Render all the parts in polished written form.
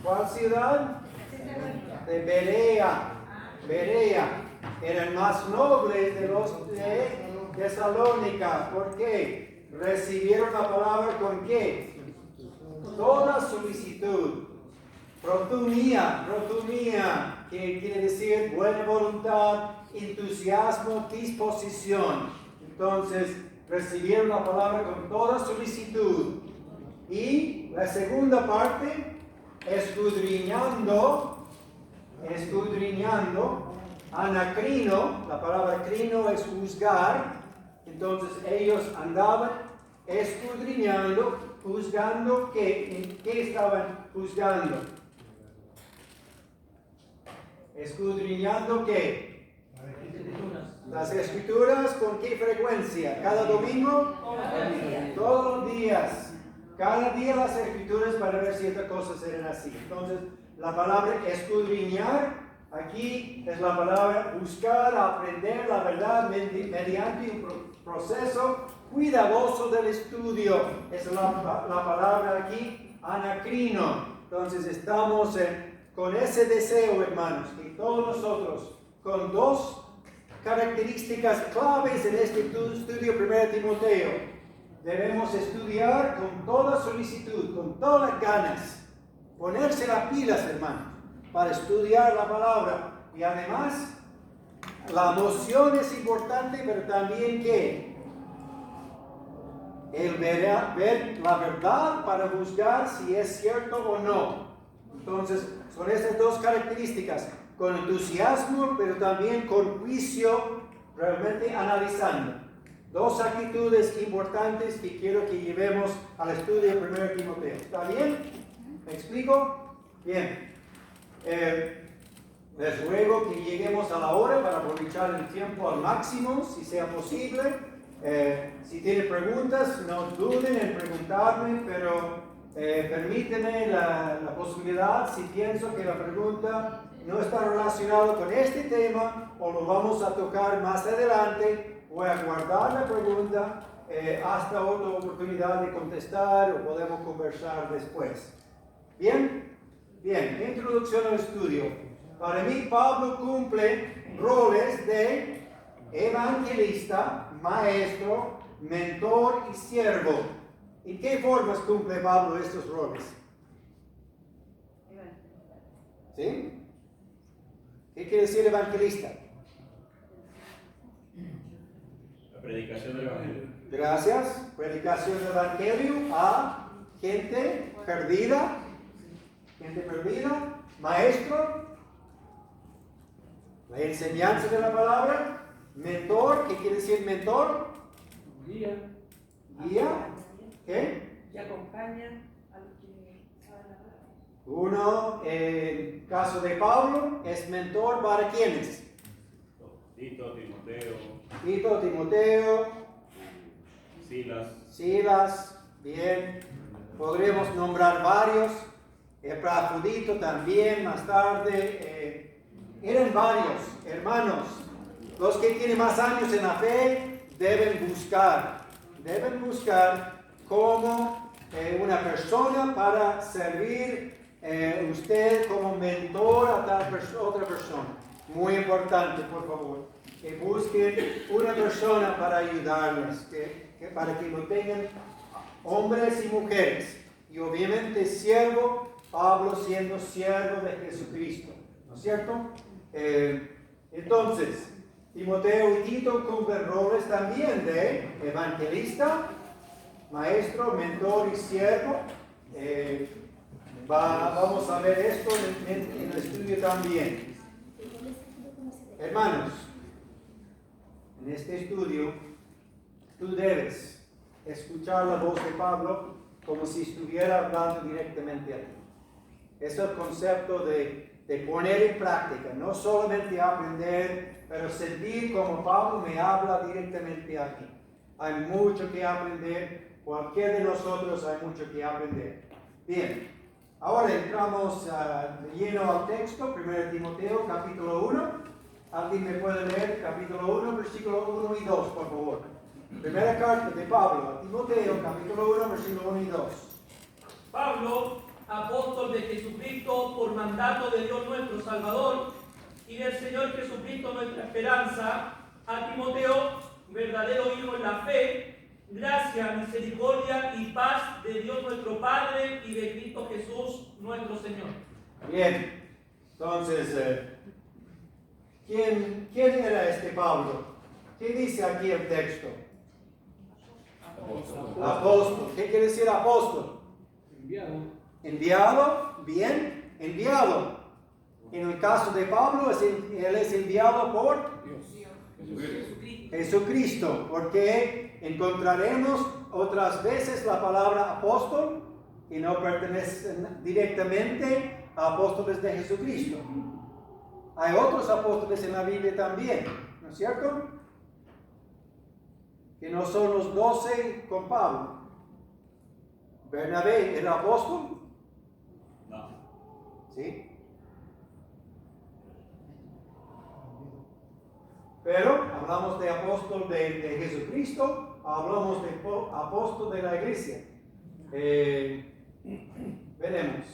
¿Cuál ciudad? De Berea. Berea. Eran más nobles de los de Tesalónica. ¿Por qué? Recibieron la palabra con qué? Toda solicitud. Protumía, que quiere decir buena voluntad, entusiasmo, disposición. Entonces, recibieron la palabra con toda solicitud. Y la segunda parte, escudriñando, anacrino, la palabra crino es juzgar. Entonces, ellos andaban escudriñando, juzgando ¿en qué estaban juzgando? Escudriñando ¿qué? Las escrituras. ¿Con qué frecuencia? ¿Cada domingo? Todos los días. Cada día las escrituras para ver si estas cosas eran así. Entonces, la palabra escudriñar aquí es la palabra buscar, aprender la verdad mediante un proceso cuidadoso del estudio. Es la palabra aquí, anacrino. Entonces, estamos con ese deseo, hermanos, que todos nosotros, con dos características claves en este estudio 1 Timoteo, debemos estudiar con toda solicitud, con todas las ganas, ponerse las pilas, hermanos, para estudiar la palabra. Y además, la emoción es importante, pero también que el ver la verdad para juzgar si es cierto o no. Entonces, son esas dos características, con entusiasmo, pero también con juicio, realmente analizando. Dos actitudes importantes que quiero que llevemos al estudio de 1 Timoteo. ¿Está bien? ¿Me explico? Bien. Les ruego que lleguemos a la hora para aprovechar el tiempo al máximo, si sea posible. Si tienen preguntas, no duden en preguntarme, pero permíteme la posibilidad, si pienso que la pregunta no está relacionada con este tema o lo vamos a tocar más adelante, voy a guardar la pregunta hasta otra oportunidad de contestar o podemos conversar después. ¿Bien? Bien, introducción al estudio. Para mí, Pablo cumple roles de evangelista, maestro, mentor y siervo. ¿En qué formas cumple Pablo estos roles? ¿Sí? ¿Qué quiere decir evangelista? La predicación del Evangelio. Gracias. Predicación del Evangelio a gente perdida. Gente perdida. Maestro. La enseñanza de la palabra. Mentor. ¿Qué quiere decir mentor? Guía. Guía. ¿Qué? Que acompaña a los que saben la palabra. Uno, en el caso de Pablo, es mentor para quienes. Tito, Timoteo, Silas, bien. Podríamos nombrar varios. Epafrodito también, más tarde. Eran varios hermanos. Los que tienen más años en la fe deben buscar como una persona para servir usted como mentor a otra persona. Muy importante, por favor, que busquen una persona para ayudarles, para que lo tengan hombres y mujeres. Y obviamente siervo, Pablo siendo siervo de Jesucristo, ¿no es cierto? Entonces, Timoteo y Tito cumplen roles también de evangelista, maestro, mentor y siervo. Vamos a ver esto en el estudio también. Hermanos, en este estudio, tú debes escuchar la voz de Pablo como si estuviera hablando directamente a ti. Es el concepto de poner en práctica, no solamente aprender, pero sentir como Pablo me habla directamente a mí. Hay mucho que aprender, cualquiera de nosotros hay mucho que aprender. Bien, ahora entramos de lleno al texto, 1 Timoteo capítulo 1. ¿Alguien me puede leer capítulo 1, versículo 1 y 2, por favor? Primera carta de Pablo a Timoteo, capítulo 1, versículo 1 y 2. Pablo, apóstol de Jesucristo envió por mandato de Dios nuestro Salvador y del Señor Jesucristo nuestra esperanza, a Timoteo, verdadero hijo en la fe, gracia, misericordia y paz de Dios nuestro Padre y de Cristo Jesús nuestro Señor. Bien, entonces, ¿quién era este Pablo? ¿Qué dice aquí el texto? Apóstol. ¿Qué quiere decir apóstol? Enviado. Enviado, bien, enviado. En el caso de Pablo, él es enviado por Jesucristo, porque encontraremos otras veces la palabra apóstol y no pertenece directamente a apóstoles de Jesucristo. Hay otros apóstoles en la Biblia también, ¿no es cierto? Que no son los 12 con Pablo. ¿Bernabé era apóstol? No. ¿Sí? Pero hablamos de apóstol de Jesucristo, hablamos de apóstol de la iglesia. Veremos.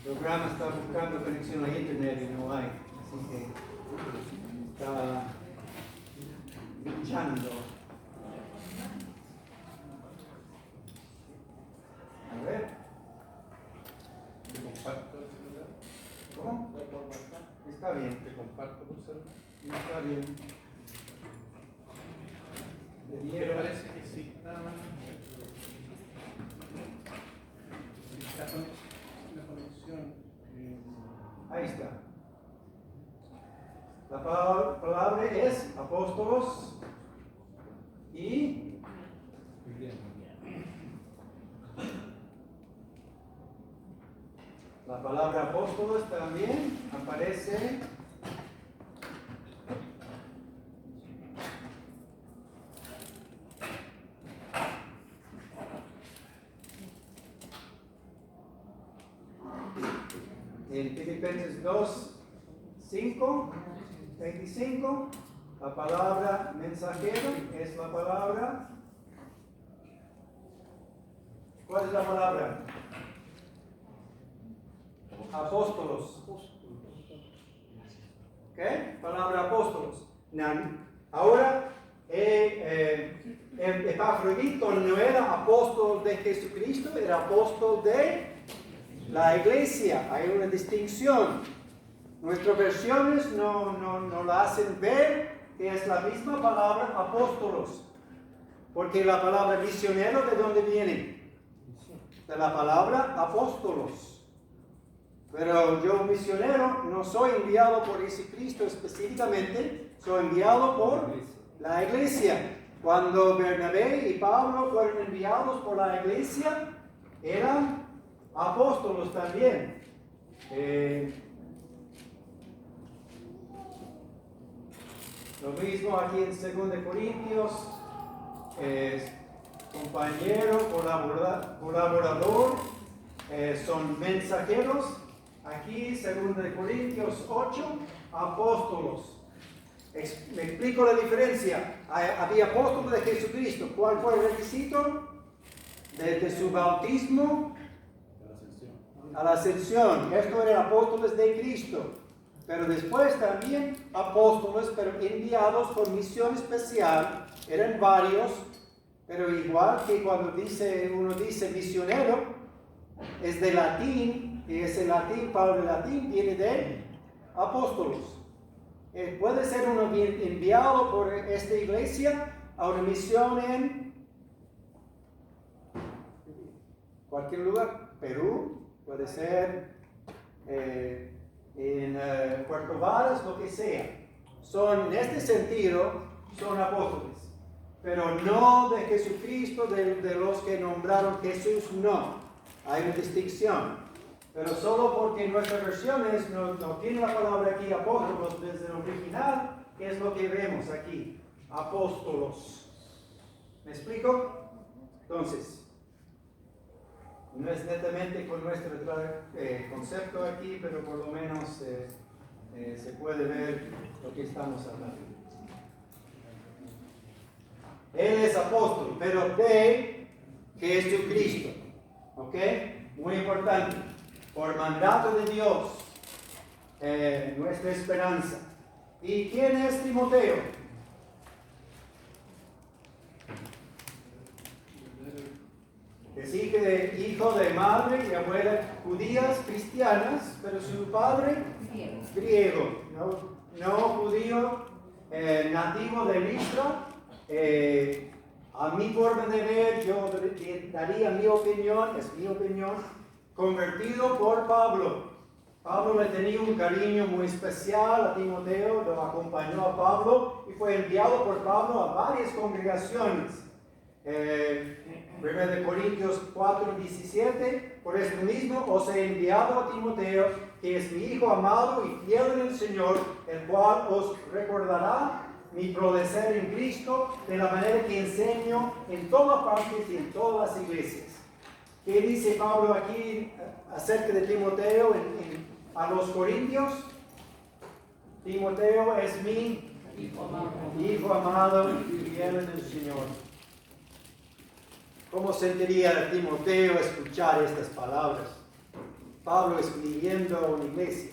El programa está buscando conexión a internet y no hay, así que está luchando. A ver. ¿Te comparto el celular? ¿Cómo? Está bien. ¿Te comparto por celular? Está bien. Me parece que sí. La conexión. Ahí está. La palabra es apóstolos y la palabra apóstolos también aparece en Filipenses 2, 5, 25. La palabra mensajero es la palabra. ¿Cuál es la palabra? Apóstolos. ¿Ok? Palabra apóstolos. Ahora, Epafrodito no era apóstol de Jesucristo, era apóstol de la iglesia. Hay una distinción. Nuestras versiones no la hacen ver que es la misma palabra apóstolos. Porque la palabra misionero, ¿de dónde viene? De la palabra apóstolos. Pero yo, misionero, no soy enviado por Jesucristo específicamente, soy enviado por la iglesia. Cuando Bernabé y Pablo fueron enviados por la iglesia, eran apóstolos también. Lo mismo aquí en 2 Corintios, compañero, colaborador, son mensajeros. Aquí, 2 Corintios 8, apóstolos. Me explico la diferencia. Había apóstoles de Jesucristo. ¿Cuál fue el requisito? Desde su bautismo a la ascensión. Estos eran apóstoles de Cristo. Pero después también apóstoles, pero enviados por misión especial. Eran varios. Pero igual que cuando uno dice misionero, es de latín, y ese latín, palabra de latín, viene de apóstolos. Puede ser uno enviado por esta iglesia a una misión en cualquier lugar, Perú, puede ser en Puerto Varas, lo que sea. En este sentido, son apóstoles, pero no de Jesucristo, de los que nombraron Jesús, no. Hay una distinción, pero solo porque nuestras versiones no tiene la palabra aquí apóstolos desde el original, que es lo que vemos aquí, apóstolos. ¿Me explico? Entonces, no es netamente con nuestro concepto aquí, pero por lo menos se puede ver lo que estamos hablando. Él es apóstol, pero de Jesucristo. ¿Ok? Muy importante. Por mandato de Dios, nuestra esperanza. ¿Y quién es Timoteo? Es hijo de madre y abuela judías cristianas, pero su padre griego, no judío, nativo de Listra. A mi forma de ver, yo daría mi opinión, es mi opinión, convertido por Pablo. Pablo le tenía un cariño muy especial a Timoteo, lo acompañó a Pablo y fue enviado por Pablo a varias congregaciones. 1 Corintios 4:17, por esto mismo os he enviado a Timoteo, que es mi hijo amado y fiel en el Señor, el cual os recordará mi progresar en Cristo de la manera que enseño en todas partes y en todas las iglesias. ¿Qué dice Pablo aquí acerca de Timoteo a los Corintios? Timoteo es mi hijo amado y fiel en el Señor. ¿Cómo sentiría Timoteo escuchar estas palabras? Pablo escribiendo a una iglesia.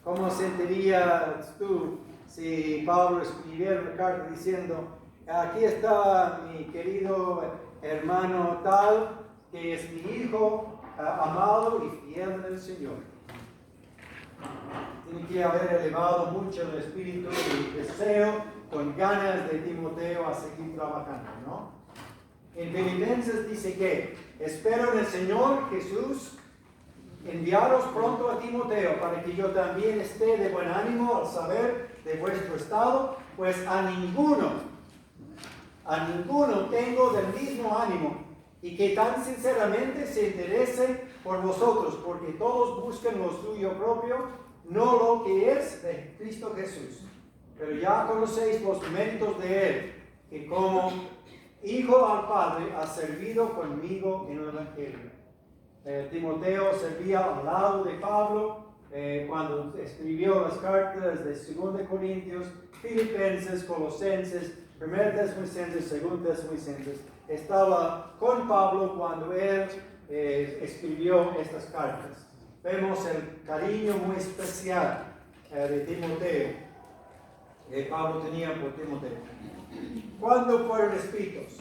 ¿Cómo sentirías tú si Pablo escribiera una carta diciendo, aquí está mi querido hermano tal, que es mi hijo amado y fiel en el Señor? Tiene que haber elevado mucho el espíritu y deseo con ganas de Timoteo a seguir trabajando, ¿no? En Filipenses dice que espero en el Señor Jesús enviaros pronto a Timoteo para que yo también esté de buen ánimo al saber de vuestro estado, pues a ninguno tengo del mismo ánimo y que tan sinceramente se interese por vosotros, porque todos buscan lo suyo propio, no lo que es de Cristo Jesús. Pero ya conocéis los méritos de Él, que como hijo al Padre ha servido conmigo en el Evangelio. Timoteo servía al lado de Pablo cuando escribió las cartas de 2 Corintios, Filipenses, Colosenses, 1 Tesalonicenses, 2 Tesalonicenses. Estaba con Pablo cuando él escribió estas cartas. Vemos el cariño muy especial de Timoteo, que Pablo tenía por Timoteo. ¿Cuándo fueron escritos?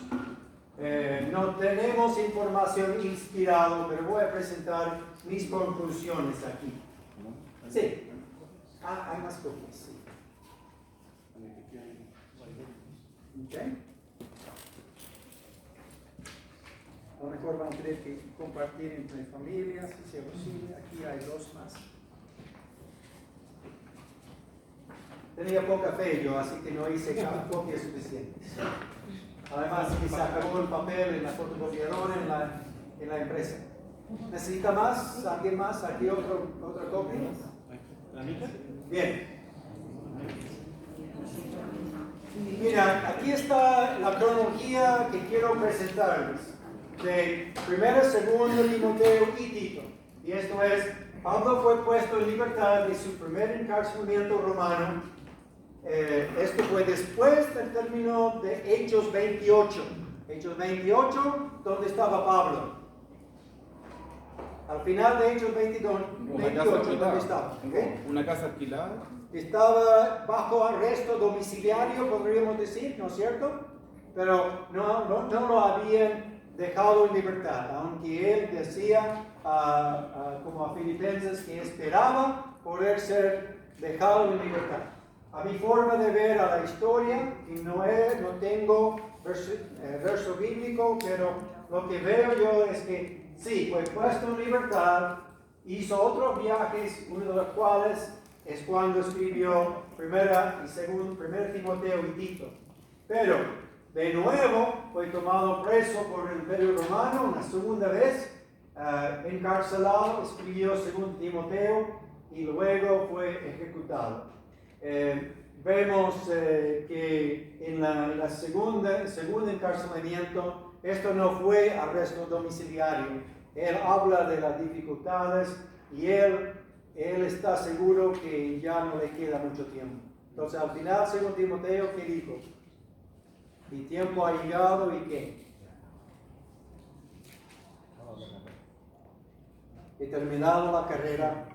No tenemos información inspirada, pero voy a presentar mis conclusiones aquí. Sí. Hay más copias. Sí. Okay. A lo mejor van a tener que compartir entre familias, si sea posible. Aquí hay 2 más. Tenía poca fe yo, así que no hice copias suficientes. Además, que se acabó el papel en la fotocopiadora en la empresa. ¿Necesita más? ¿Alguien más? ¿Aquí otra copia? Bien. Mira, aquí está la cronología que quiero presentarles de 1, 2 Timoteo y Tito. Y esto es, Pablo fue puesto en libertad de su primer encarcelamiento romano. Esto fue después del término de Hechos 28. Hechos 28, ¿dónde estaba Pablo? Al final de Hechos 28, ¿dónde estaba? ¿Okay? Una casa alquilada. Estaba bajo arresto domiciliario, podríamos decir, ¿no es cierto? pero no lo habían dejado en libertad, aunque él decía como a Filipenses que esperaba poder ser dejado en libertad. A mi forma de ver a la historia, y no tengo verso bíblico, pero lo que veo yo es que sí, fue puesto en libertad, hizo otros viajes, uno de los cuales es cuando escribió 1 Timoteo y Tito. Pero de nuevo fue tomado preso por el Imperio Romano una segunda vez, encarcelado, escribió 2 Timoteo y luego fue ejecutado. Vemos que en el segundo encarcelamiento, esto no fue arresto domiciliario. Él habla de las dificultades y él está seguro que ya no le queda mucho tiempo. Entonces al final, 2 Timoteo, ¿qué dijo? Mi tiempo ha llegado y ¿qué? He terminado la carrera.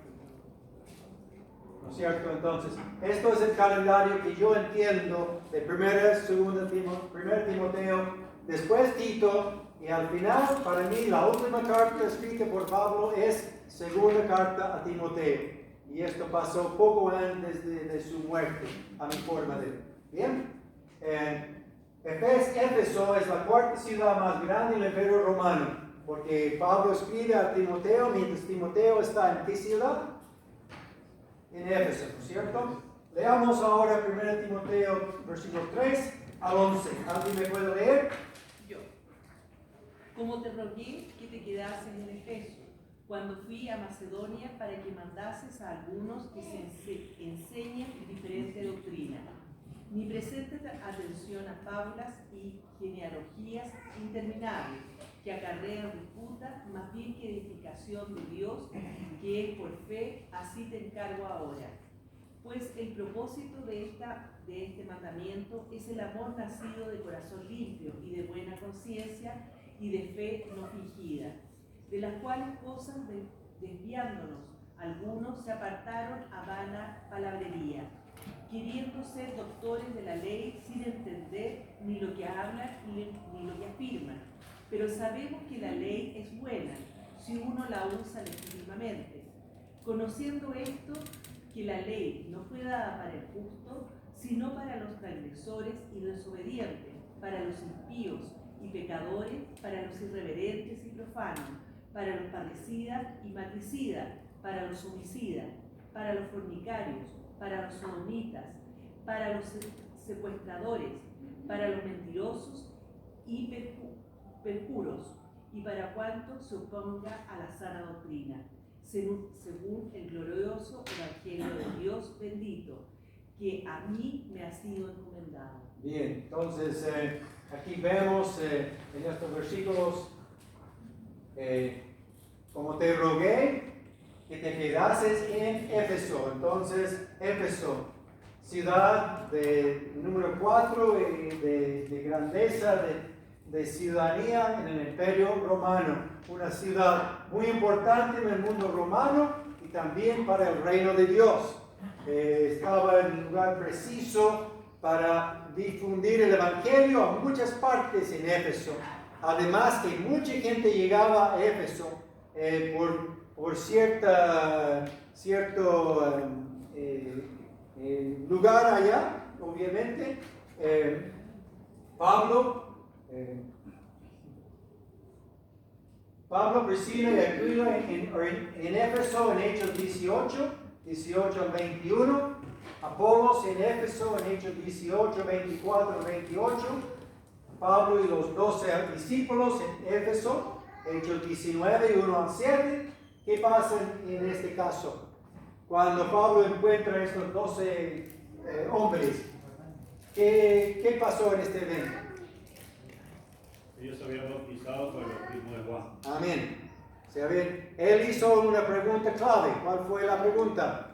¿No es cierto? Entonces, esto es el calendario que yo entiendo de 1 Timoteo, después Tito, y al final, para mí, la última carta escrita por Pablo es segunda carta a Timoteo. Y esto pasó poco antes de su muerte, a mi forma de ver. ¿Bien? Éfeso es la cuarta ciudad más grande en el Imperio Romano, porque Pablo escribe a Timoteo mientras Timoteo está en ¿qué ciudad? En Éfeso, ¿no es cierto? Leamos ahora 1 Timoteo, versículo 3 al 11. ¿Alguien me puede leer? Yo. Como te rogué que te quedases en Efeso, cuando fui a Macedonia para que mandases a algunos que se enseñen diferente doctrina. Ni prestes atención a fábulas y genealogías interminables que acarrean disputas, más bien que edificación de Dios, que es por fe, así te encargo ahora. Pues el propósito de este mandamiento es el amor nacido de corazón limpio y de buena conciencia y de fe no fingida, de las cuales cosas desviándonos, algunos se apartaron a vana palabrería, queriendo ser doctores de la ley sin entender ni lo que hablan ni lo que afirman. Pero sabemos que la ley es buena si uno la usa legítimamente, conociendo esto, que la ley no fue dada para el justo, sino para los transgresores y desobedientes, para los impíos y pecadores, para los irreverentes y profanos, para los parricidas y matricidas, para los homicidas, para los fornicarios, para los sodomitas, para los secuestradores, para los mentirosos y perjuros, y para cuanto se oponga a la sana doctrina, según el glorioso Evangelio de Dios bendito, que a mí me ha sido encomendado. Bien, entonces aquí vemos en estos versículos, como te rogué que te quedases en Éfeso. Entonces, Éfeso, ciudad número 4 de grandeza, de ciudadanía en el Imperio Romano, una ciudad muy importante en el mundo romano y también para el reino de Dios. Estaba en un lugar preciso para difundir el Evangelio a muchas partes en Éfeso. Además que mucha gente llegaba a Éfeso por cierto lugar allá, obviamente. Pablo, Priscila y Aquila en Éfeso en Hechos 18 al 21. Apolos en Éfeso en Hechos 18, 24 al 28. Pablo y los 12 discípulos en Éfeso, Hechos 19, 1 al 7. ¿Qué pasa en este caso? Cuando Pablo encuentra a estos 12 hombres, ¿qué pasó en este evento? Ellos se habían bautizado por el bautismo de Juan. Amén. Él hizo una pregunta clave. ¿Cuál fue la pregunta?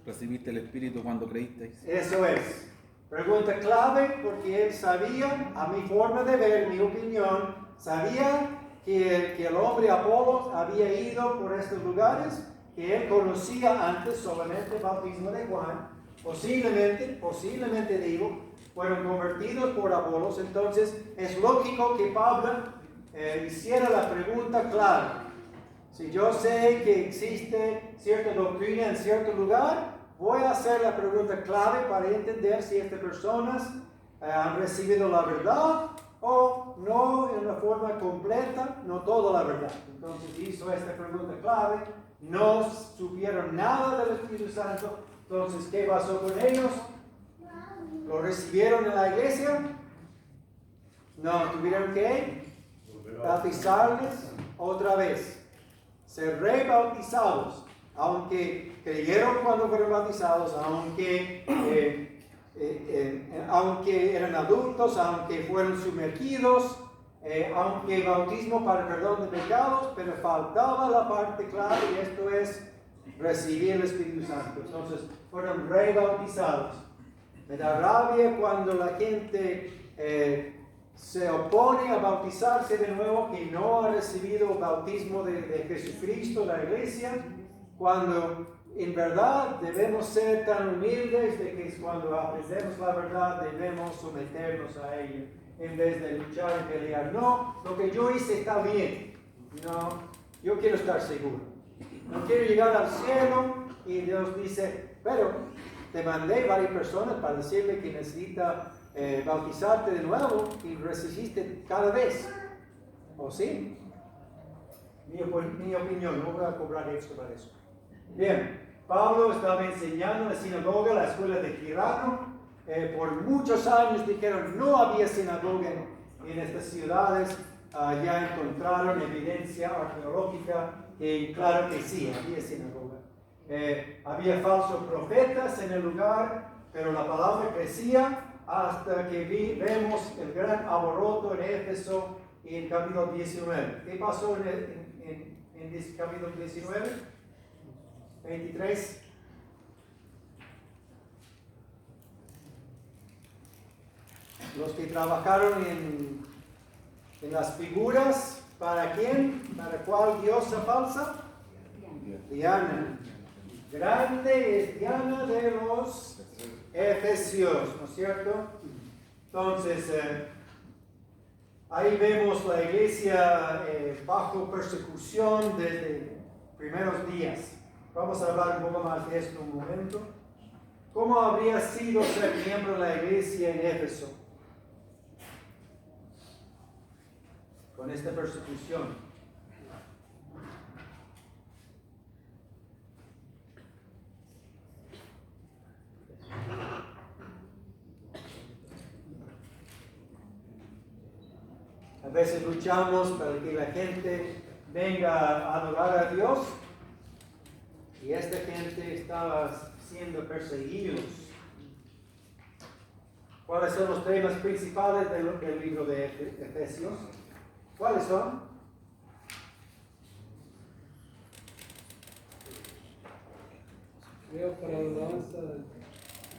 ¿Recibiste el Espíritu cuando creísteis? Eso es. Pregunta clave porque él sabía, a mi forma de ver, mi opinión, sabía que el hombre Apolo había ido por estos lugares, que él conocía antes solamente el bautismo de Juan. Posiblemente digo, fueron convertidos por Apolos. Entonces es lógico que Pablo hiciera la pregunta clave. Si yo sé que existe cierta doctrina en cierto lugar, voy a hacer la pregunta clave para entender si estas personas han recibido la verdad o no en una forma completa, no toda la verdad. Entonces hizo esta pregunta clave, no supieron nada del Espíritu Santo. Entonces, ¿qué pasó con ellos? ¿Lo recibieron en la iglesia? No, tuvieron que bautizarles otra vez, ser rebautizados, aunque creyeron cuando fueron bautizados, aunque eran adultos, aunque fueron sumergidos, aunque bautismo para el perdón de pecados, pero faltaba la parte clave, y esto es recibir el Espíritu Santo. Entonces fueron rebautizados. Me da rabia cuando la gente se opone a bautizarse de nuevo, que no ha recibido el bautismo de Jesucristo, la iglesia, cuando en verdad debemos ser tan humildes de que cuando aprendemos la verdad debemos someternos a ella en vez de luchar y pelear. No, lo que yo hice está bien. No, yo quiero estar seguro. No quiero llegar al cielo y Dios dice, pero te mandé varias personas para decirle que necesita bautizarte de nuevo y resististe cada vez. ¿O sí? Mi opinión, no voy a cobrar extra para eso. Bien, Pablo estaba enseñando en la sinagoga, la escuela de Tirano. Por muchos años dijeron no había sinagoga en estas ciudades. Ya encontraron evidencia arqueológica que claro que sí, había sinagoga. Había falsos profetas en el lugar, pero la palabra crecía hasta que vemos el gran alboroto en Éfeso en capítulo 19. ¿Qué pasó en capítulo 19? 23. Los que trabajaron en las figuras, ¿para quién? ¿Para cuál diosa falsa? Diana. Grande es Diana de los Efesios, ¿no es cierto? Entonces, ahí vemos la iglesia bajo persecución desde primeros días. Vamos a hablar un poco más de esto en un momento. ¿Cómo habría sido ser miembro de la iglesia en Éfeso con esta persecución? A veces luchamos para que la gente venga a adorar a Dios y esta gente estaba siendo perseguidos. ¿Cuáles son los temas principales del libro de Efesios? ¿Cuáles son? Creo para la alabanza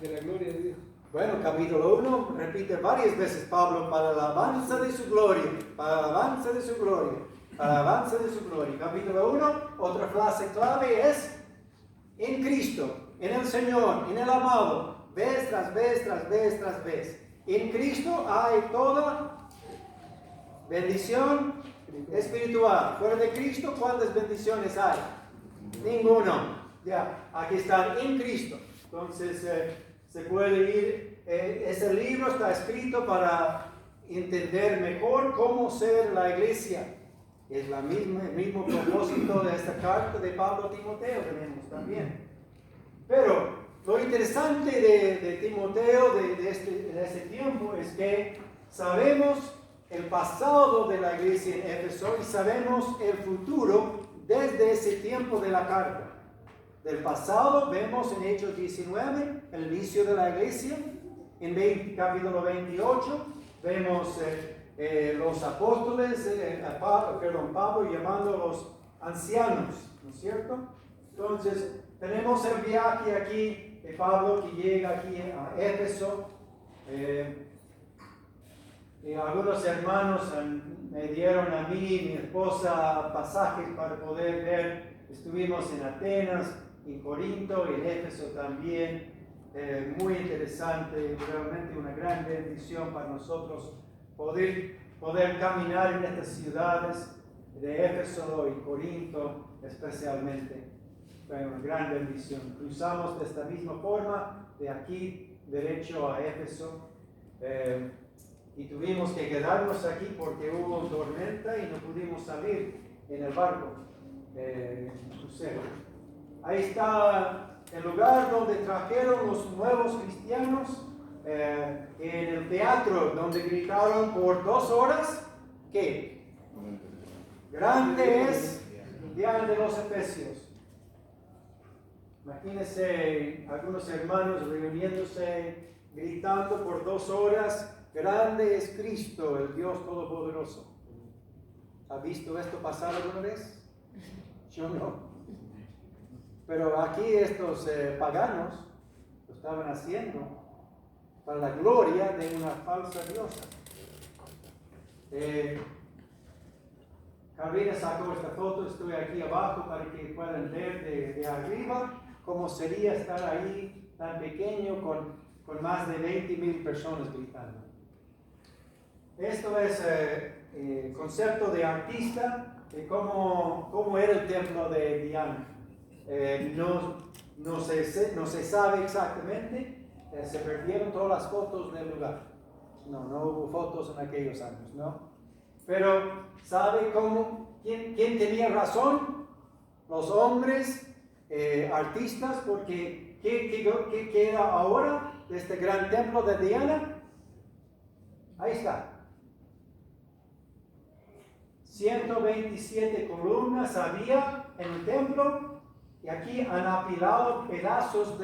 de la gloria de Dios. Bueno, capítulo 1 repite varias veces Pablo, para la alabanza de su gloria, para la alabanza de su gloria, para la alabanza de su gloria. Capítulo 1, otra frase clave es en Cristo, en el Señor, en el amado, vez tras vez, tras vez, tras vez. En Cristo hay toda bendición espiritual. Fuera de Cristo, ¿cuántas bendiciones hay? Ninguno. Ya, aquí está en Cristo. Entonces, se puede ir, ese libro está escrito para entender mejor cómo ser la iglesia. Es el mismo propósito de esta carta de Pablo a Timoteo, tenemos también. Pero lo interesante de Timoteo de ese tiempo es que sabemos el pasado de la iglesia en Éfeso y sabemos el futuro desde ese tiempo de la carta. Del pasado vemos en Hechos 19 el inicio de la iglesia. En capítulo 28 vemos los apóstoles, Pablo llamando a los ancianos, ¿no es cierto? Entonces tenemos el viaje aquí de Pablo que llega aquí a Éfeso. Algunos hermanos me dieron a mí y mi esposa pasajes para poder ver. Estuvimos en Atenas, en Corinto, en Éfeso también. muy interesante, realmente una gran bendición para nosotros poder caminar en estas ciudades de Éfeso y Corinto especialmente. Fue una gran bendición. Cruzamos de esta misma forma de aquí derecho a Éfeso y tuvimos que quedarnos aquí porque hubo tormenta y no pudimos salir en el barco crucero. Ahí está el lugar donde trajeron los nuevos cristianos, en el teatro donde gritaron por 2 horas, ¿qué? Grande es el día de los Efesios. Imagínense algunos hermanos reuniéndose, gritando por 2 horas, grande es Cristo, el Dios Todopoderoso. ¿Ha visto esto pasar alguna vez? Yo no. Pero aquí estos paganos lo estaban haciendo para la gloria de una falsa diosa. Carolina sacó esta foto, estoy aquí abajo para que puedan ver de arriba cómo sería estar ahí tan pequeño con más de 20,000 personas gritando. Esto es el concepto de artista, de cómo era el templo de Diana. No se sabe exactamente, se perdieron todas las fotos del lugar. No hubo fotos en aquellos años, ¿no? Pero ¿sabe quién tenía razón? Los hombres artistas, porque ¿qué queda ahora de este gran templo de Diana? Ahí está. 127 columnas había en el templo y aquí han apilado pedazos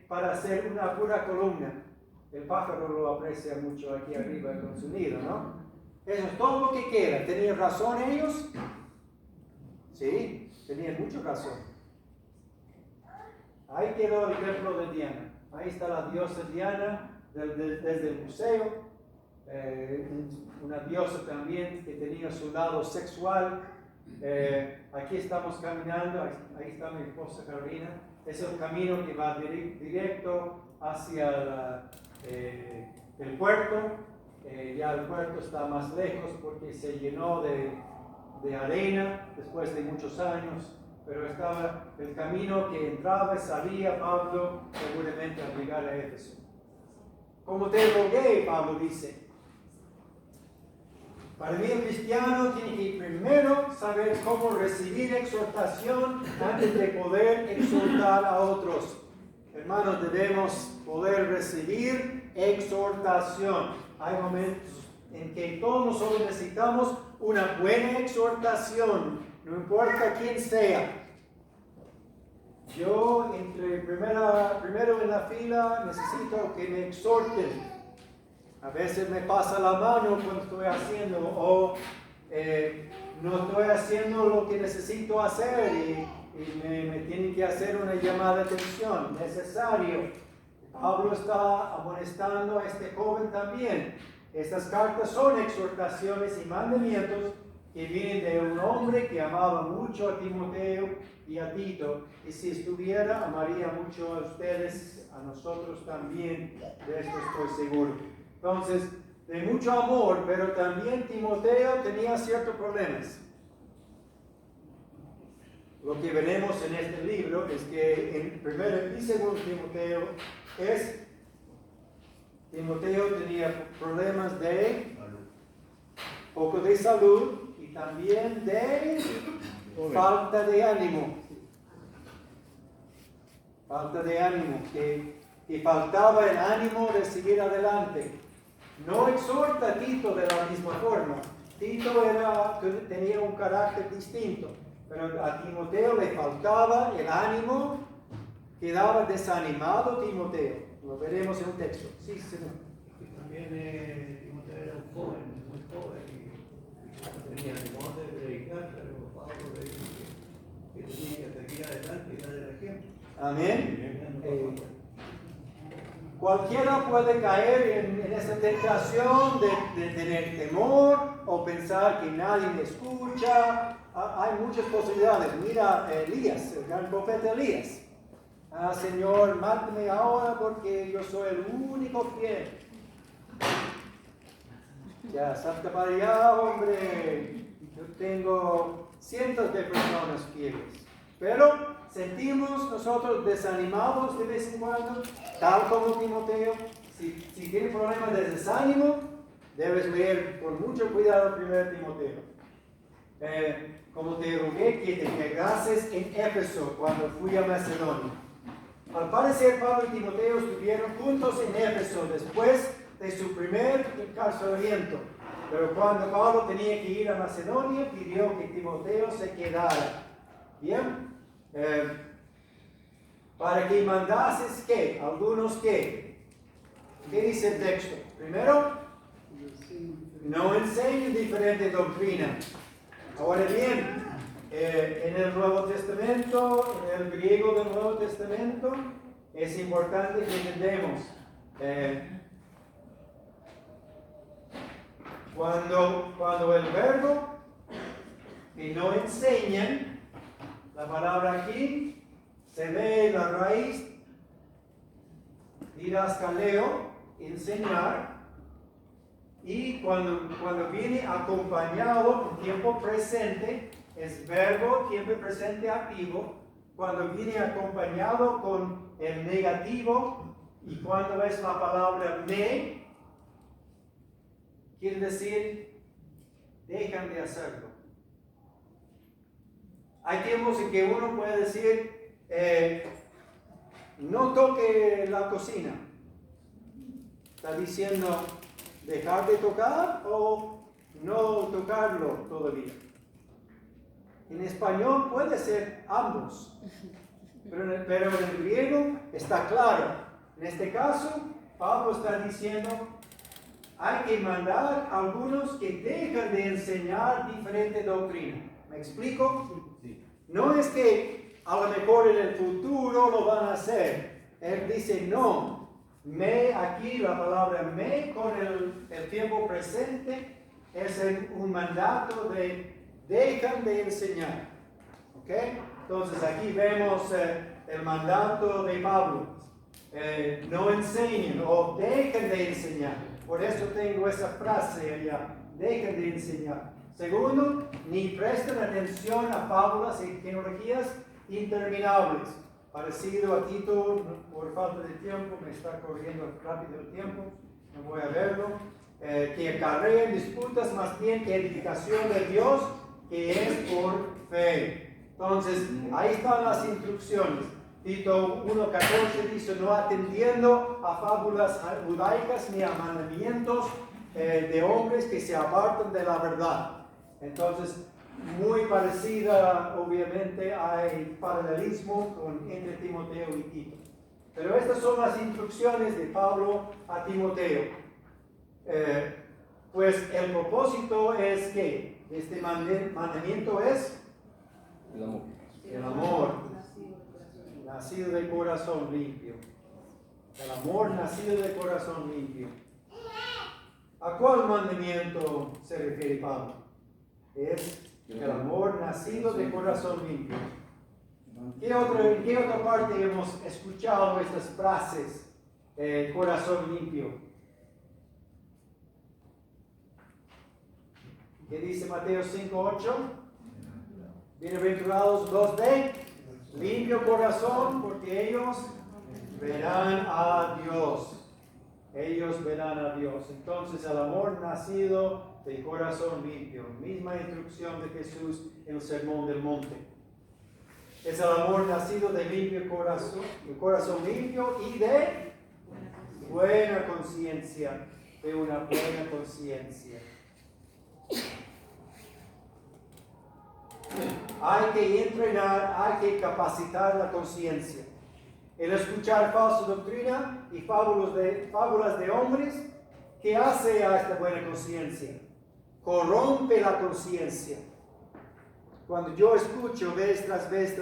para hacer una pura columna. El pájaro lo aprecia mucho aquí arriba con su nido, ¿no? Eso es todo lo que queda. ¿Tenían razón ellos? Sí, tenían mucha razón. Ahí quedó el templo de Diana. Ahí está la diosa Diana desde el museo. Una diosa también que tenía su lado sexual. Aquí estamos caminando, ahí está mi esposa Carolina. Es el camino que va directo hacia el puerto. Ya el puerto está más lejos porque se llenó de arena después de muchos años, pero estaba el camino que entraba y salía Pablo seguramente al llegar a Éfeso. Como te rogué, Pablo dice, para mí el cristiano tiene que primero saber cómo recibir exhortación antes de poder exhortar a otros. Hermanos, debemos poder recibir exhortación. Hay momentos en que todos nosotros necesitamos una buena exhortación, no importa quién sea. Yo, primero en la fila, necesito que me exhorten. A veces me pasa la mano cuando estoy haciendo o no estoy haciendo lo que necesito hacer y me tienen que hacer una llamada de atención. Necesario. Pablo está amonestando a este joven también. Estas cartas son exhortaciones y mandamientos que vienen de un hombre que amaba mucho a Timoteo y a Tito. Y si estuviera, amaría mucho a ustedes, a nosotros también. De esto estoy seguro. Entonces, de mucho amor, pero también Timoteo tenía ciertos problemas. Lo que veremos en este libro es que en 1 y 2 Timoteo tenía problemas de poco de salud y también de falta de ánimo. Falta de ánimo, que faltaba el ánimo de seguir adelante. No exhorta a Tito de la misma forma. Tito tenía un carácter distinto, pero a Timoteo le faltaba el ánimo, quedaba desanimado Timoteo. Lo veremos en un texto. Sí, señor. Y también Timoteo era un joven, muy joven, y tenía temor de predicar, pero Pablo le dijo que tenía que seguir adelante y dar el ejemplo. Amén. Cualquiera puede caer en esa tentación de tener temor o pensar que nadie me escucha. Hay muchas posibilidades. Mira Elías, el gran profeta Elías. Señor, mátame ahora porque yo soy el único fiel. Ya, salta para allá, hombre. Yo tengo cientos de personas fieles. Pero sentimos nosotros desanimados de vez en cuando, tal como Timoteo. Si tienes problemas de desánimo, debes leer con mucho cuidado 1 Timoteo. Como te rogué que te quedases en Éfeso cuando fui a Macedonia. Al parecer, Pablo y Timoteo estuvieron juntos en Éfeso después de su primer encarcelamiento. Pero cuando Pablo tenía que ir a Macedonia, pidió que Timoteo se quedara. Bien. Para que mandases ¿qué? Algunos ¿qué? ¿Qué dice el texto? Primero, no enseñen diferente doctrina. Ahora bien, en el Nuevo Testamento, en el griego del Nuevo Testamento, es importante que entendamos cuando el verbo que no enseñan, la palabra aquí se ve la raíz didascaleo, enseñar, y cuando viene acompañado en tiempo presente, es verbo, tiempo presente activo, cuando viene acompañado con el negativo, y cuando es la palabra me, quiere decir, dejan de hacerlo. Hay tiempos en que uno puede decir, no toque la cocina. Está diciendo dejar de tocar o no tocarlo todavía. En español puede ser ambos, pero en el griego está claro. En este caso, Pablo está diciendo, hay que mandar a algunos que dejan de enseñar diferente doctrina. ¿Me explico? No es que a lo mejor en el futuro lo van a hacer. Él dice no. Aquí la palabra me con el tiempo presente es un mandato de dejan de enseñar. ¿Ok? Entonces aquí vemos el mandato de Pablo. No enseñen o dejen de enseñar. Por eso tengo esa frase allá. Dejen de enseñar. Segundo, ni presten atención a fábulas y genealogías interminables. Parecido a Tito, por falta de tiempo, me está corriendo rápido el tiempo, no voy a verlo. Que acarrean disputas más bien que edificación de Dios, que es por fe. Entonces, ahí están las instrucciones. Tito 1:14 dice, no atendiendo a fábulas judaicas ni a mandamientos de hombres que se apartan de la verdad. Entonces, muy parecida, obviamente, hay paralelismo entre Timoteo y Tito. Pero estas son las instrucciones de Pablo a Timoteo. Pues el propósito es que este mandamiento es el amor, nacido de corazón limpio. El amor nacido de corazón limpio. ¿A cuál mandamiento se refiere Pablo? Es el amor nacido de corazón limpio. ¿En qué otra parte hemos escuchado estas frases? Corazón limpio. ¿Qué dice Mateo 5:8? Bienaventurados los de limpio corazón, porque ellos verán a Dios. Ellos verán a Dios. Entonces el amor nacido de corazón limpio. Misma instrucción de Jesús en el Sermón del Monte. Es el amor nacido de limpio corazón limpio y de buena conciencia. De una buena conciencia. Hay que entrenar, hay que capacitar la conciencia. El escuchar falsa doctrina y fábulas de hombres, ¿qué hace a esta buena conciencia? Corrompe la conciencia. Cuando yo escucho vez tras vez,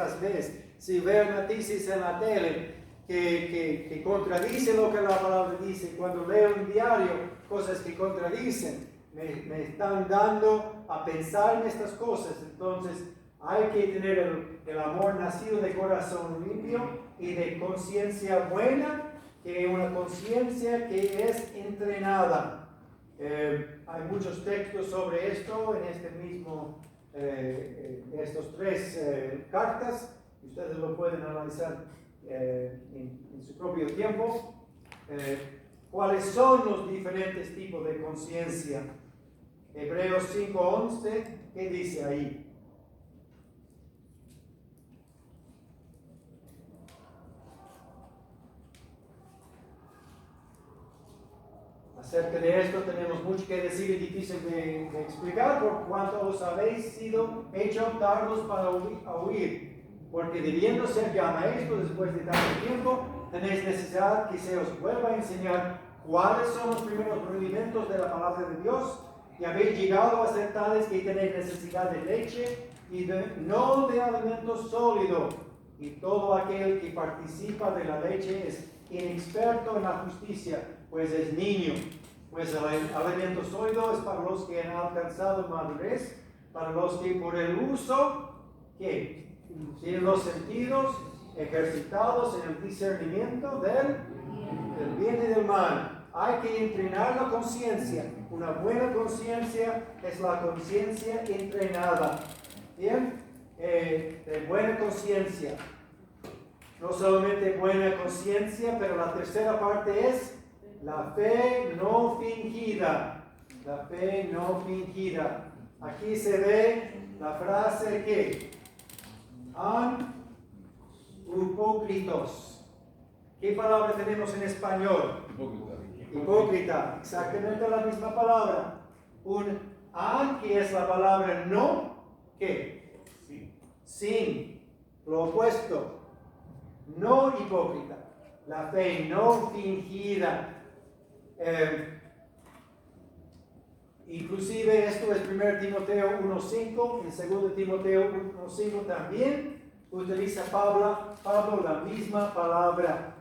si veo noticias en la tele que contradicen lo que la palabra dice, cuando leo en diario cosas que contradicen, me están dando a pensar en estas cosas. Entonces Hay que tener el amor nacido de corazón limpio y de conciencia buena, que es una conciencia que es entrenada. Hay muchos textos sobre esto en este mismo, estos tres cartas. Ustedes lo pueden analizar en su propio tiempo. ¿Cuáles son los diferentes tipos de conciencia? Hebreos 5:11, ¿qué dice ahí? Acerca de esto tenemos mucho que decir y difícil de explicar, por cuanto os habéis sido hechos tardos para oír, porque debiendo ser ya maestros después de tanto tiempo, tenéis necesidad que se os vuelva a enseñar cuáles son los primeros rudimentos de la palabra de Dios, y habéis llegado a ser tales que tenéis necesidad de leche y no de alimento sólido, y todo aquel que participa de la leche es inexperto en la justicia, pues es niño. Pues el alimento sólido es para los que han alcanzado madurez, para los que por el uso, ¿qué? Tienen los sentidos ejercitados en el discernimiento del bien y del mal. Hay que entrenar la conciencia. Una buena conciencia es la conciencia entrenada. ¿Bien? De buena conciencia. No solamente buena conciencia, pero la tercera parte es la fe no fingida. La fe no fingida. Aquí se ve la frase que an hipócritos. ¿Qué palabra tenemos en español? Hipócrita. Exactamente la misma palabra. Un an, que es la palabra no, ¿qué? Sin. Lo opuesto. No hipócrita. La fe no fingida. Inclusive esto es 1 Timoteo 1:5, en 2 Timoteo 1:5 también utiliza Pablo la misma palabra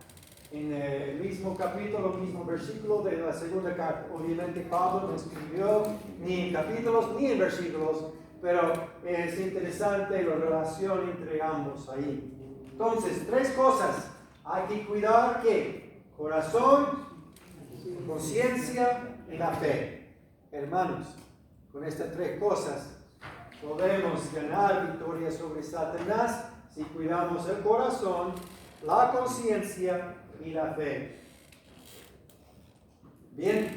en el mismo capítulo, el mismo versículo de la segunda carta. Obviamente Pablo no escribió ni en capítulos ni en versículos, pero es interesante la relación entre ambos ahí. Entonces, tres cosas. Hay que cuidar ¿qué? Corazón, conciencia y la fe. Hermanos, con estas tres cosas podemos ganar victoria sobre Satanás si cuidamos el corazón, la conciencia y la fe. Bien,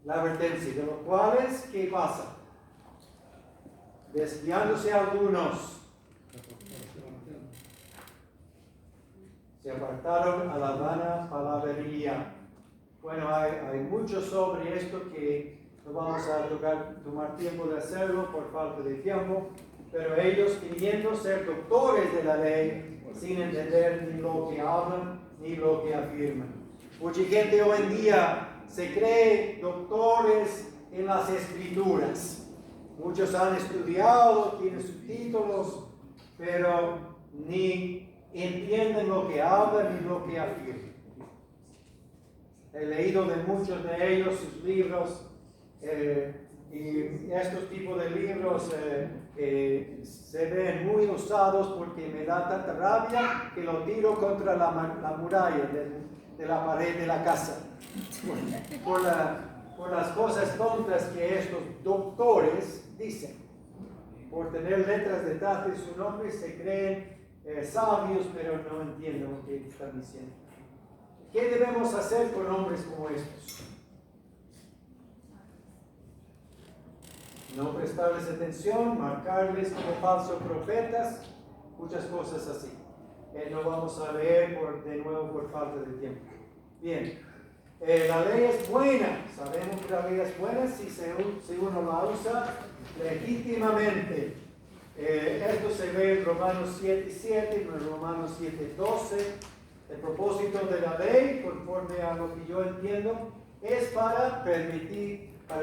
la advertencia de los cuales, ¿qué pasa? Desviándose algunos, se apartaron a la vana palabrería. Bueno, hay mucho sobre esto que no vamos a tomar tiempo de hacerlo por falta de tiempo, pero ellos queriendo ser doctores de la ley, sin entender ni lo que hablan ni lo que afirman. Mucha gente hoy en día se cree doctores en las escrituras. Muchos han estudiado, tienen sus títulos, pero ni entienden lo que hablan ni lo que afirman. He leído de muchos de ellos sus libros, y estos tipos de libros se ven muy usados porque me da tanta rabia que lo tiro contra la muralla de la pared de la casa. Por las cosas tontas que estos doctores dicen. Por tener letras detrás de su nombre se creen sabios, pero no entienden lo que están diciendo. ¿Qué debemos hacer con hombres como estos? No prestarles atención, marcarles como falsos profetas, muchas cosas así. No vamos a leer de nuevo por falta de tiempo. Bien, la ley es buena, sabemos que la ley es buena si uno la usa legítimamente. Esto se ve en Romanos 7:7, en Romanos 7:12. El propósito de la ley, conforme a lo que yo entiendo, es para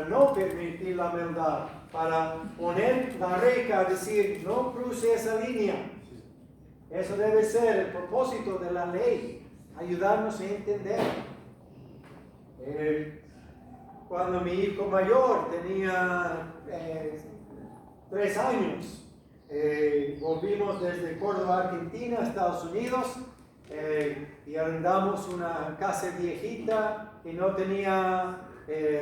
no permitir la maldad, para poner la regla, decir, no cruce esa línea. Eso debe ser el propósito de la ley, ayudarnos a entender. Cuando mi hijo mayor tenía 3 años. Volvimos desde Córdoba, Argentina, a Estados Unidos, y arrendamos una casa viejita que no tenía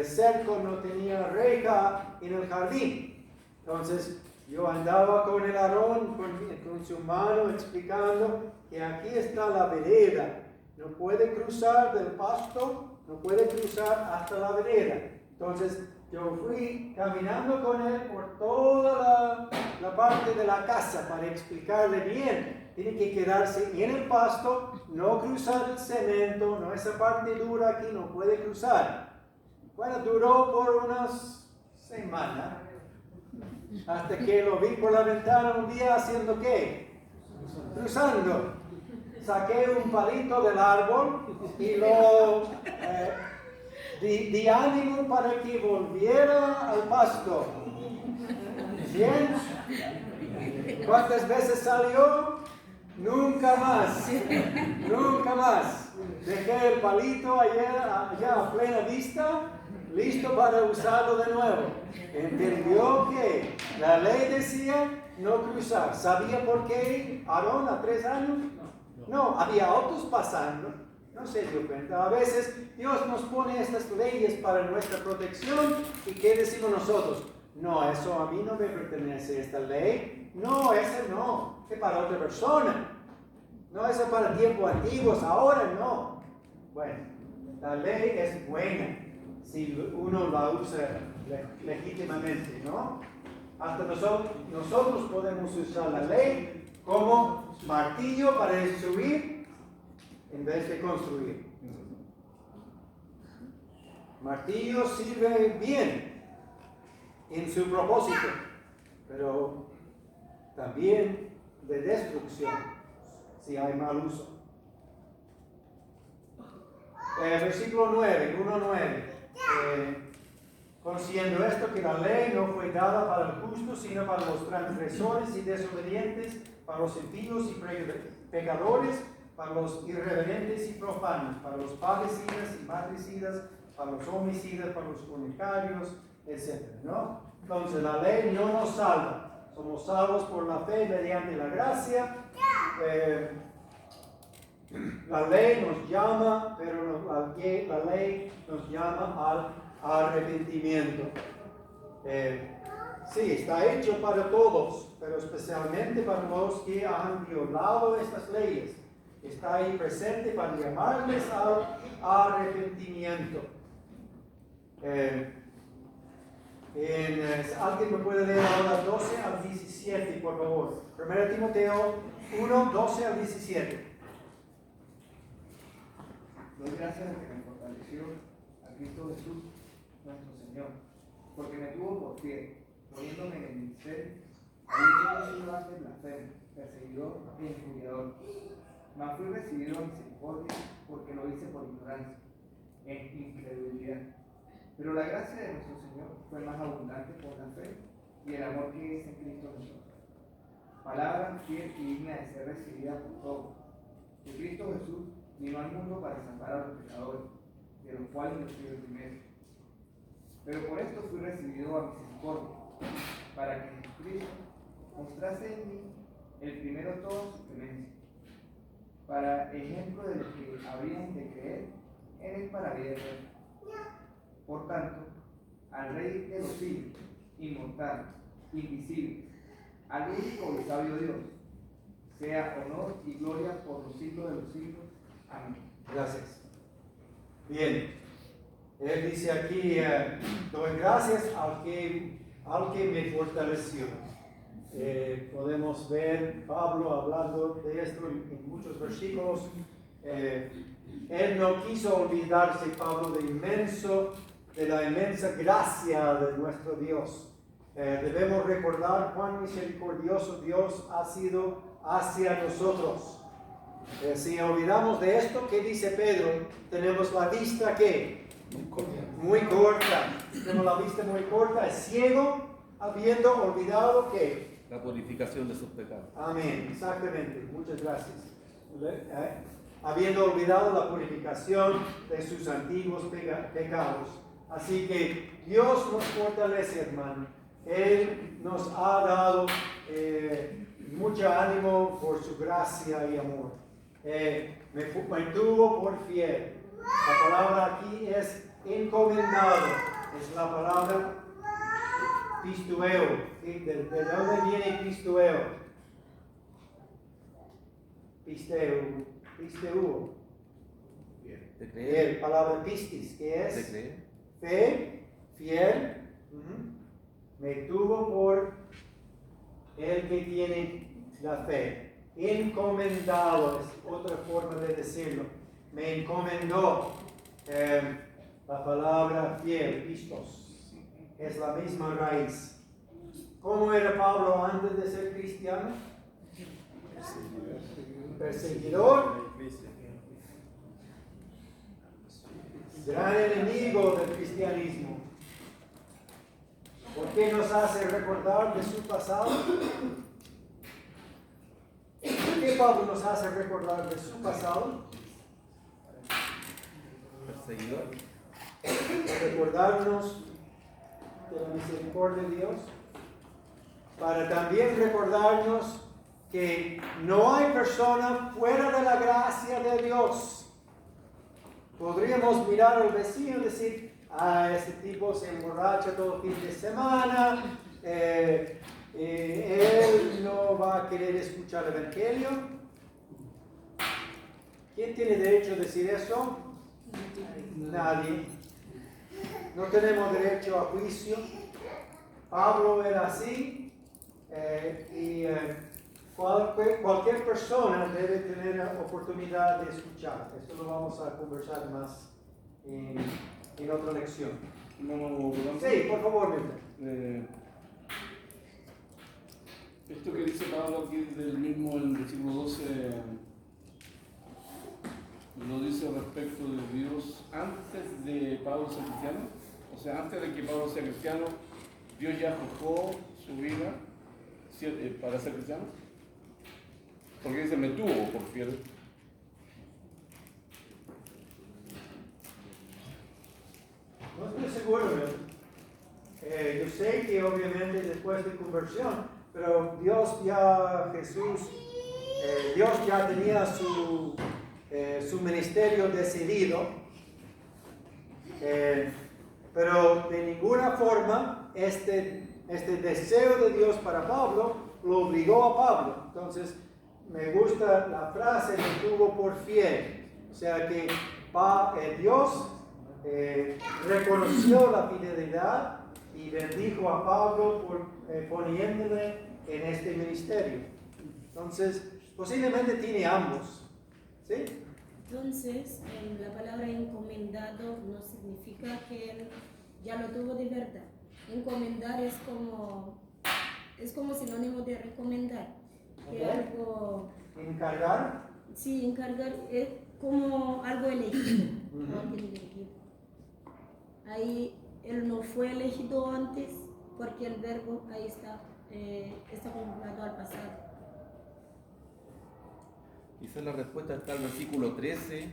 cerco, no tenía reja en el jardín. Entonces yo andaba con el Aarón, con su mano, explicando que aquí está la vereda. No puede cruzar del pasto, no puede cruzar hasta la vereda. Entonces yo fui caminando con él por toda la parte de la casa para explicarle bien. Tiene que quedarse en el pasto, no cruzar el cemento, no esa parte dura aquí, no puede cruzar. Bueno, duró por unas semanas, hasta que lo vi por la ventana un día haciendo ¿qué? Cruzando. Saqué un palito del árbol y lo di ánimo para que volviera al pasto. ¿Bien? ¿Cuántas veces salió? Nunca más. Nunca más. Dejé el palito allá a plena vista, listo para usarlo de nuevo. Entendió que la ley decía no cruzar. ¿Sabía por qué Aarón a 3 años? No, había autos pasando, no se dio cuenta. A veces Dios nos pone estas leyes para nuestra protección y ¿qué decimos nosotros? No, eso a mí no me pertenece, esta ley. No, esa no, es para otra persona. No, eso es para tiempos antiguos, ahora no. Bueno, la ley es buena si uno la usa legítimamente, ¿no? Hasta nosotros podemos usar la ley como martillo para destruir en vez de construir. Martillo sirve bien en su propósito, pero también de destrucción si hay mal uso. Versículo 9, 1:9. Conociendo esto, que la ley no fue dada para el justo, sino para los transgresores y desobedientes, para los impíos y pecadores, para los irreverentes y profanos, para los parricidas y matricidas, para los homicidas, para los fornicarios, etc. ¿No? Entonces la ley no nos salva. Somos salvos por la fe mediante la gracia. La ley nos llama, pero la ley nos llama al arrepentimiento. Sí, está hecho para todos, pero especialmente para los que han violado estas leyes. Está ahí presente para llamarles al arrepentimiento. ¿Alguien me puede leer ahora 12 al 17, por favor? 1 Timoteo 1, 12 al 17. Doy gracias a que me fortaleció a Cristo Jesús, nuestro Señor, porque me tuvo por fiel, poniéndome en el ministerio, habiendo sido antes blasfemo, perseguidor e injuriador. Mas fui recibido en misericordia, porque lo hice por ignorancia, en incredulidad. Pero la gracia de nuestro Señor fue más abundante por la fe y el amor que es en Cristo Jesús. Palabra fiel y digna de ser recibida por todos. Que Cristo Jesús vino al mundo para salvar a los pecadores, de los cuales yo soy el primero. Pero por esto fui recibido a misericordia, para que Jesucristo mostrase en mí el primero toda su clemencia, para ejemplo de los que habrían de creer en él para vida eterna. Por tanto, al Rey de los siglos, inmortal, invisible, al único y sabio Dios, sea honor y gloria por los siglos de los siglos. Amén. Gracias. Bien. Él dice aquí, doy gracias al que me fortaleció. Podemos ver Pablo hablando de esto en muchos versículos. Él no quiso olvidarse, Pablo, de la inmensa gracia de nuestro Dios. Debemos recordar cuán misericordioso Dios ha sido hacia nosotros. Si olvidamos de esto, ¿qué dice Pedro? Tenemos la vista ¿qué? Muy corta. Tenemos la vista muy corta, es ciego, habiendo olvidado ¿qué? La purificación de sus pecados. Amén, exactamente. Muchas gracias. Habiendo olvidado la purificación de sus antiguos pecados. Así que Dios nos fortalece, hermano. Él nos ha dado mucho ánimo por su gracia y amor. Me tuvo por fiel. La palabra aquí es encomendado. Es la palabra pistueo. ¿Sí? ¿De dónde viene pistueo? Pisteuo. De creer. Palabra pistis, que es De creer. fe, fiel. Me tuvo por el que tiene la fe. Encomendado es otra forma de decirlo. Me encomendó. La palabra fiel, pistos, es la misma raíz. ¿Cómo era Pablo antes de ser cristiano? Perseguidor. Gran enemigo del cristianismo. ¿Por qué nos hace recordar de su pasado? ¿Por qué Pablo nos hace recordar de su pasado? Perseguidor. Recordarnos de la misericordia de Dios. Para también recordarnos que no hay persona fuera de la gracia de Dios. Podríamos mirar al vecino y decir, este tipo se emborracha todo fin de semana, él no va a querer escuchar el Evangelio. ¿Quién tiene derecho a decir eso? Nadie. No tenemos derecho a juicio. Pablo era así, y cualquier persona debe tener la oportunidad de escuchar. Esto lo vamos a conversar más en otra lección. Sí, por favor, Milton. Esto que dice Pablo aquí del mismo, en el versículo 12, lo dice respecto de Dios antes de Pablo ser cristiano. O sea, antes de que Pablo sea cristiano, Dios ya forjó su vida para ser cristiano. Porque dice, me tuvo por fiel. No estoy seguro, yo sé que obviamente después de conversión, pero Dios ya tenía su ministerio decidido, pero de ninguna forma este deseo de Dios para Pablo lo obligó a Pablo. Entonces, me gusta la frase, me tuvo por fiel. O sea que Dios reconoció la fidelidad y bendijo a Pablo por poniéndole en este ministerio. Entonces, posiblemente tiene ambos. ¿Sí? Entonces, la palabra encomendado no significa que él ya lo tuvo de verdad. Encomendar es como sinónimo de recomendar. Que algo, ¿Encargar? Sí, encargar es como algo elegido. Ahí él no fue elegido antes porque el verbo ahí está conjugado al pasado. Quizás la respuesta está en el versículo 13,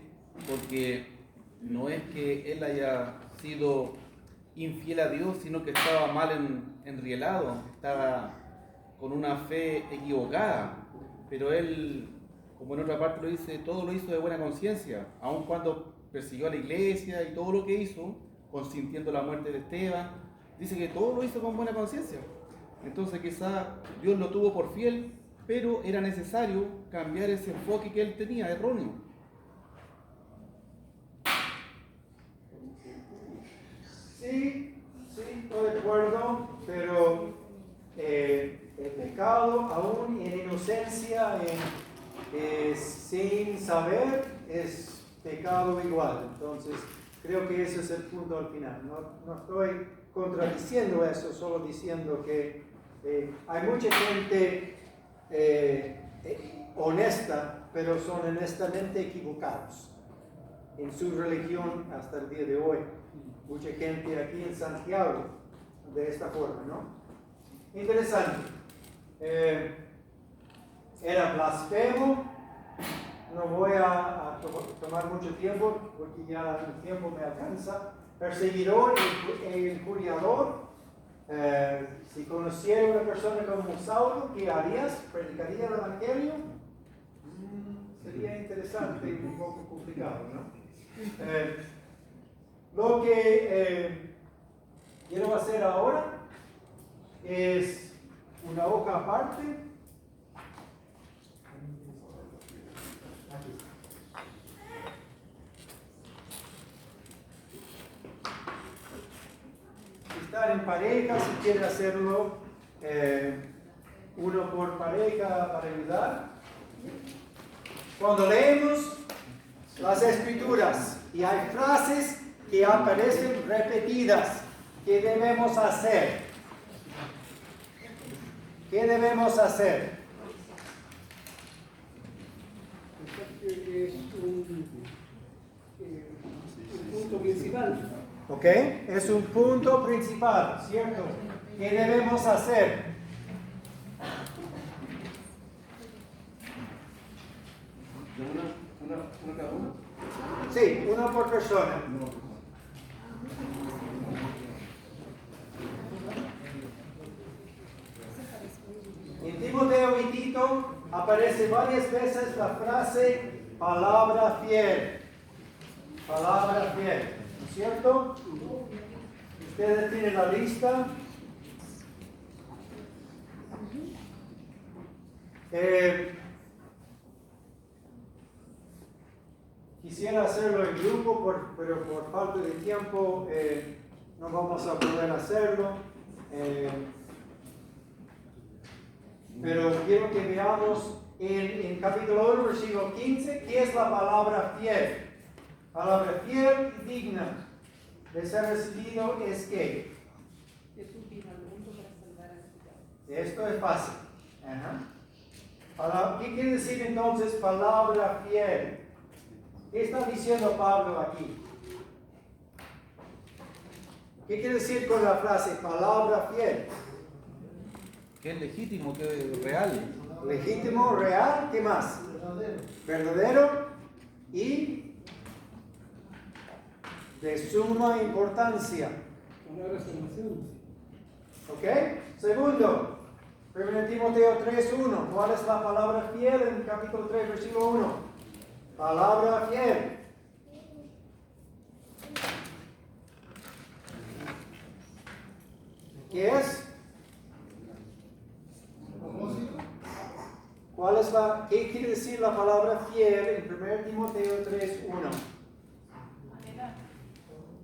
porque no es que él haya sido infiel a Dios, sino que estaba mal enrielado, estaba con una fe equivocada, pero él, como en otra parte lo dice, todo lo hizo de buena conciencia, aun cuando persiguió a la iglesia y todo lo que hizo, consintiendo la muerte de Esteban, dice que todo lo hizo con buena conciencia. Entonces quizás Dios lo tuvo por fiel, pero era necesario cambiar ese enfoque que él tenía, erróneo. Sí, estoy de acuerdo, pero el pecado, aún en inocencia, sin saber, es pecado igual. Entonces, creo que ese es el punto al final. No estoy contradiciendo eso, solo diciendo que hay mucha gente honesta, pero son honestamente equivocados en su religión hasta el día de hoy. Mucha gente aquí en Santiago de esta forma, ¿no? Interesante. Era blasfemo. No voy a tomar mucho tiempo porque ya el tiempo me alcanza. Perseguidor e injuriador. Si conociera una persona como Saulo, ¿qué harías? ¿Predicaría el Evangelio? Sería interesante y un poco complicado, ¿no? Lo que quiero hacer ahora es una hoja aparte. Si están en pareja, si quieren hacerlo uno por pareja para ayudar. Cuando leemos las escrituras y hay frases que aparecen repetidas, ¿qué debemos hacer? ¿Qué debemos hacer? Es un punto principal. ¿Ok? Es un punto principal, ¿cierto? ¿Qué debemos hacer? ¿Una cada uno? Sí, uno por persona. En Timoteo y Tito aparece varias veces la frase palabra fiel. Palabra fiel, ¿no es cierto? Ustedes tienen la lista. Quisiera hacerlo en grupo, pero por falta de tiempo no vamos a poder hacerlo. Pero quiero que veamos en capítulo 1, versículo 15, ¿qué es la palabra fiel? Palabra fiel y digna de ser recibido es que Jesús vino al mundo para salvar al pecado. esto es fácil. ¿Qué quiere decir entonces palabra fiel? ¿Qué está diciendo Pablo aquí? ¿Qué quiere decir con la frase palabra fiel? Que es legítimo, que es real. Legítimo, real, ¿qué más? Verdadero y de suma importancia. ¿Ok? Segundo, 1 Timoteo 3:1. ¿Cuál es la palabra fiel en capítulo 3, versículo 1? Palabra fiel. ¿Qué es? ¿Qué quiere decir la palabra fiel en 1 Timoteo 3:1?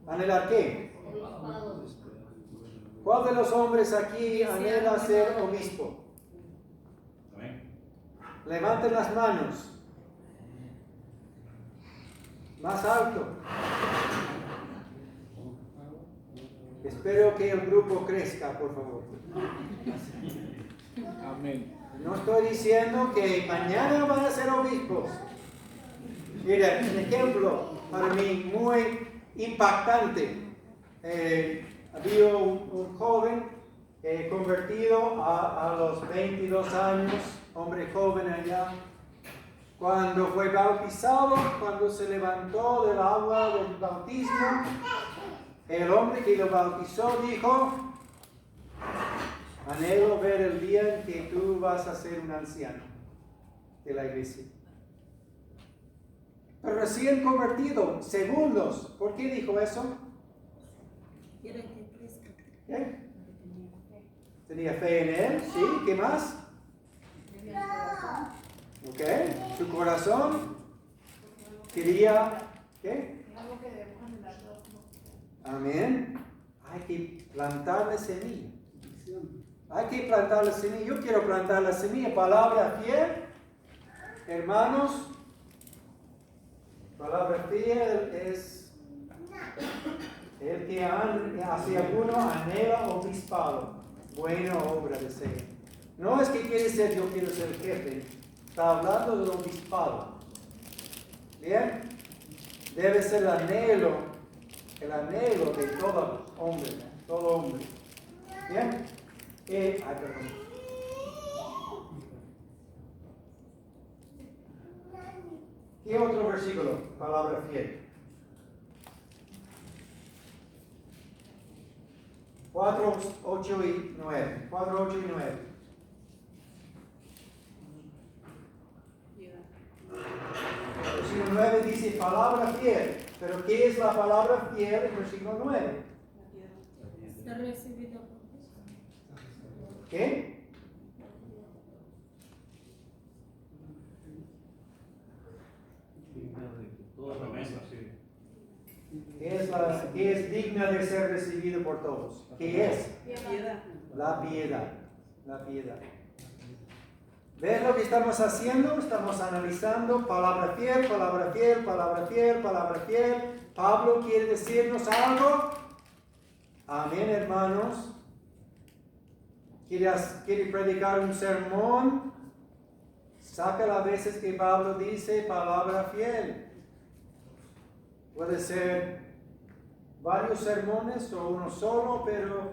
¿Anhelar qué? ¿Cuál de los hombres aquí anhela ser obispo? Amén. Levanten las manos. Más alto. Espero que el grupo crezca, por favor. Amén. No estoy diciendo que mañana van a ser obispos. Mira, un ejemplo para mí muy impactante. Había un joven convertido a los 22 años, hombre joven allá. Cuando fue bautizado, cuando se levantó del agua del bautismo, el hombre que lo bautizó dijo: anhelo ver el día en que tú vas a ser un anciano de la iglesia. Pero recién convertido, segundos. ¿Por qué dijo eso? ¿Qué? Tenía fe en él, ¿sí? ¿Qué más? ¿Ok? Su corazón quería, ¿qué? Amén. Hay que plantar la semilla. Hay que plantar la semilla. Yo quiero plantar la semilla. Palabra fiel, hermanos. Palabra fiel es el que hacia alguno anhela obispado. Buena obra de ser. No es que quiere ser, yo quiero ser jefe. Está hablando del obispado. ¿Bien? Debe ser el anhelo de todo hombre. Todo hombre. ¿Bien? Perdón. ¿Qué otro versículo? Palabra fiel. 4, 8 y 9. 4, 8 y 9. Versículo 9 dice palabra fiel. Pero ¿qué es la palabra fiel en versículo 9? Ser recibido por Dios. ¿Qué? La promesa, sí. ¿Qué es digna de ser recibido por todos? ¿Qué es? Piedad. La piedad. La piedad. ¿Ves lo que estamos haciendo? Estamos analizando palabra fiel, palabra fiel, palabra fiel, palabra fiel. Pablo quiere decirnos algo. Amén, hermanos. Quiere predicar un sermón. Saca las veces que Pablo dice palabra fiel. Puede ser varios sermones o uno solo, pero